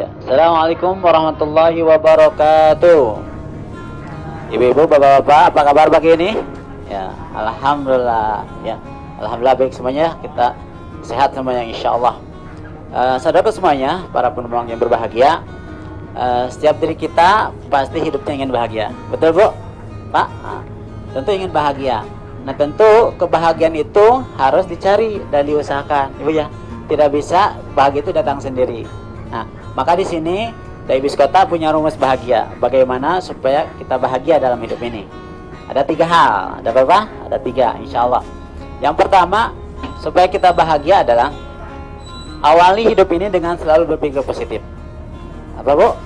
Ya. Assalamualaikum warahmatullahi wabarakatuh. Ibu-ibu, bapak-bapak, apa kabar pagi ini? Ya, alhamdulillah. Ya, alhamdulillah baik semuanya. Kita sehat semuanya, insya Allah. Saudara semuanya, para penumpang yang berbahagia, setiap diri kita pasti hidupnya ingin bahagia. Betul Bu? Pak? Tentu ingin bahagia. Nah, tentu kebahagiaan itu harus dicari dan diusahakan, Ibu ya. Tidak bisa bahagia itu datang sendiri. Nah, maka di sini dari Biskota punya rumus bahagia. Bagaimana supaya kita bahagia dalam hidup ini? Ada 3 hal. Ada berapa? Ada 3, insya Allah. Yang pertama, supaya kita bahagia adalah awali hidup ini dengan selalu berpikir positif. Apa Bu?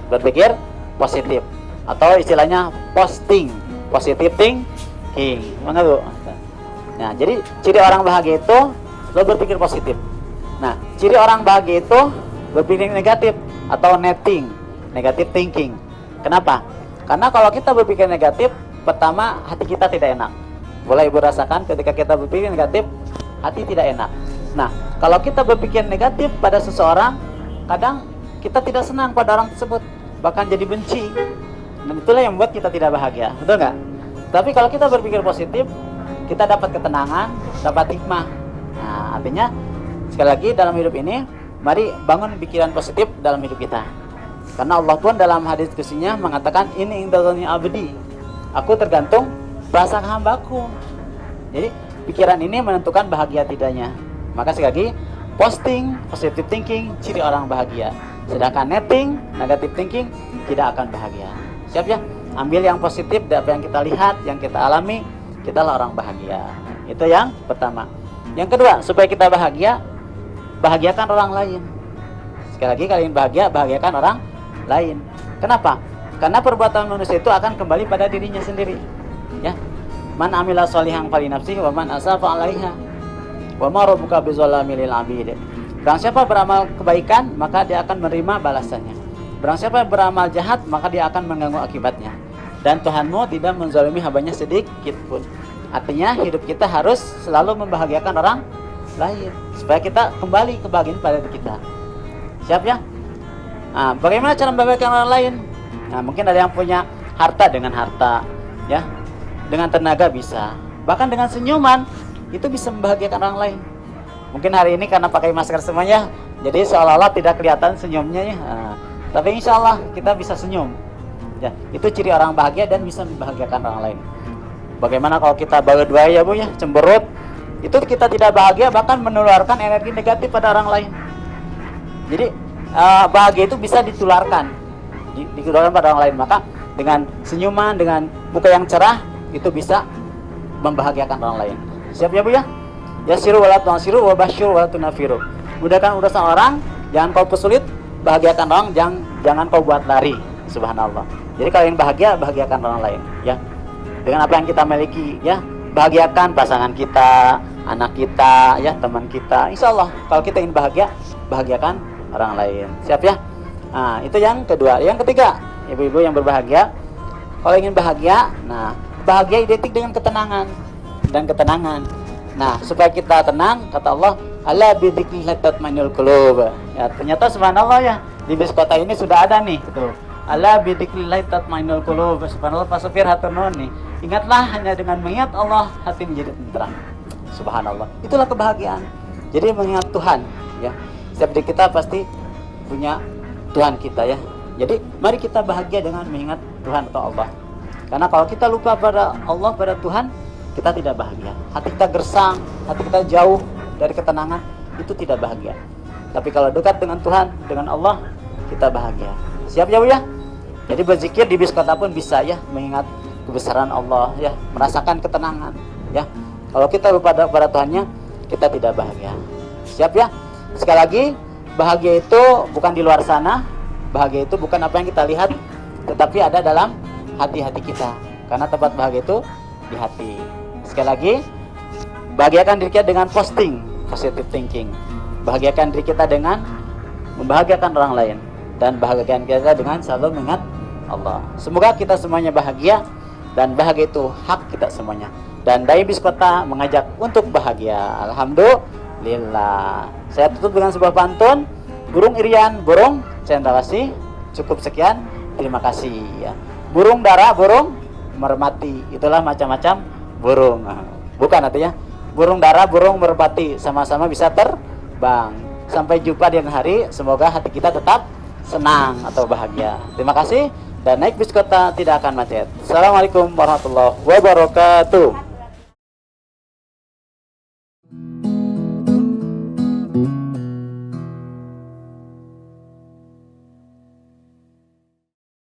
Berpikir positif. Atau istilahnya posting, positive thinking. Mana Bu? Nah, jadi ciri orang bahagia itu selalu berpikir positif. Nah, ciri orang bahagia itu berpikir negatif atau negative thinking. Kenapa? Karena kalau kita berpikir negatif, pertama hati kita tidak enak. Boleh Ibu rasakan ketika kita berpikir negatif, hati tidak enak. Nah, kalau kita berpikir negatif pada seseorang, kadang kita tidak senang pada orang tersebut, bahkan jadi benci. Dan itulah yang membuat kita tidak bahagia, betul nggak? Tapi kalau kita berpikir positif, kita dapat ketenangan, dapat hikmah. Nah, artinya sekali lagi dalam hidup ini, mari bangun pikiran positif dalam hidup kita. Karena Allah pun dalam hadis qudsinya mengatakan, ini indallani abdi, aku tergantung perasaan hambaku. Jadi pikiran ini menentukan bahagia tidaknya. Maka sekali lagi, posting, positive thinking, ciri orang bahagia. Sedangkan negative thinking, tidak akan bahagia. Siap ya? Ambil yang positif dari apa yang kita lihat, yang kita alami, kita lah orang bahagia. Itu yang pertama. Yang kedua, supaya kita bahagia, bahagiakan orang lain. Sekali lagi, kalian bahagia, bahagiakan orang lain. Kenapa? Karena perbuatan manusia itu akan kembali pada dirinya sendiri. Ya, man amila sholihan falinafsihi wa man asafa 'alaiha wa ma rabbuka bidzallamil lil 'abid. Barang siapa beramal kebaikan, maka dia akan menerima balasannya. Barang siapa beramal jahat, maka dia akan mengganggu akibatnya. Dan Tuhanmu tidak menzalimi hambanya sedikit pun. Artinya hidup kita harus selalu membahagiakan orang lain, supaya kita kembali kebahagiaan pada diri kita. Siap ya? Nah, bagaimana cara membahagiakan orang lain? Nah, mungkin ada yang punya harta, dengan harta, ya, dengan tenaga bisa, bahkan dengan senyuman itu bisa membahagiakan orang lain. Mungkin hari ini karena pakai masker semuanya, jadi seolah-olah tidak kelihatan senyumnya ya. Nah, tapi insya Allah kita bisa senyum. Ya, itu ciri orang bahagia dan bisa membahagiakan orang lain. Bagaimana kalau kita berdua ya Bu ya, cemberut, itu kita tidak bahagia, bahkan menularkan energi negatif pada orang lain. Jadi bahagia itu bisa ditularkan pada orang lain. Maka dengan senyuman, dengan muka yang cerah, itu bisa membahagiakan orang lain. Siap ya Bu ya? Yasiru wala tu'siru wa basyir wala tunafiru. Mudahkan urusan orang, jangan kau persulit. Bahagiakan orang, jangan kau buat lari. Subhanallah. Jadi kalau yang bahagia, bahagiakan orang lain ya. Dengan apa yang kita miliki ya, bahagiakan pasangan kita, anak kita, ya, teman kita. Insya Allah kalau kita ingin bahagia, bahagiakan orang lain. Siap ya? Nah, itu yang kedua. Yang ketiga, ibu-ibu yang berbahagia, kalau ingin bahagia, nah, bahagia identik dengan ketenangan dan ketenangan. Nah, supaya kita tenang, kata Allah, ala bidzikrillah tatma'innul qulub. Ya, ternyata subhanallah ya, di Biskota ini sudah ada nih, tuh. Ala bidzikrillah tatma'innul qulub. Subhanallah, Pak Sofir hatur nuhun nih. Ingatlah, hanya dengan mengingat Allah hati menjadi tenteram. Subhanallah, itulah kebahagiaan. Jadi mengingat Tuhan ya. Setiap diri kita pasti punya Tuhan kita ya. Jadi mari kita bahagia dengan mengingat Tuhan atau Allah. Karena kalau kita lupa pada Allah, pada Tuhan, kita tidak bahagia. Hati kita gersang, hati kita jauh dari ketenangan, itu tidak bahagia. Tapi kalau dekat dengan Tuhan, dengan Allah, kita bahagia. Siap ya Bu ya? Jadi berzikir di Biskota pun bisa ya, mengingat kebesaran Allah ya, merasakan ketenangan ya. Kalau kita lupa pada Tuhannya, kita tidak bahagia. Siap ya? Sekali lagi, bahagia itu bukan di luar sana. Bahagia itu bukan apa yang kita lihat, tetapi ada dalam hati-hati kita. Karena tempat bahagia itu di hati. Sekali lagi, bahagiakan diri kita dengan posting, positive thinking. Bahagiakan diri kita dengan membahagiakan orang lain. Dan bahagiakan kita dengan selalu mengingat Allah. Semoga kita semuanya bahagia. Dan bahagia itu hak kita semuanya. Dan Dai Biskota mengajak untuk bahagia. Alhamdulillah. Saya tutup dengan sebuah pantun. Burung irian, burung cendrawasih. Cukup sekian, terima kasih ya. Burung dara, burung merpati, itulah macam-macam burung. Bukan artinya burung dara, burung merpati sama-sama bisa terbang. Sampai jumpa di hari, semoga hati kita tetap senang atau bahagia. Terima kasih, dan naik bis kota tidak akan macet. Assalamualaikum warahmatullahi wabarakatuh.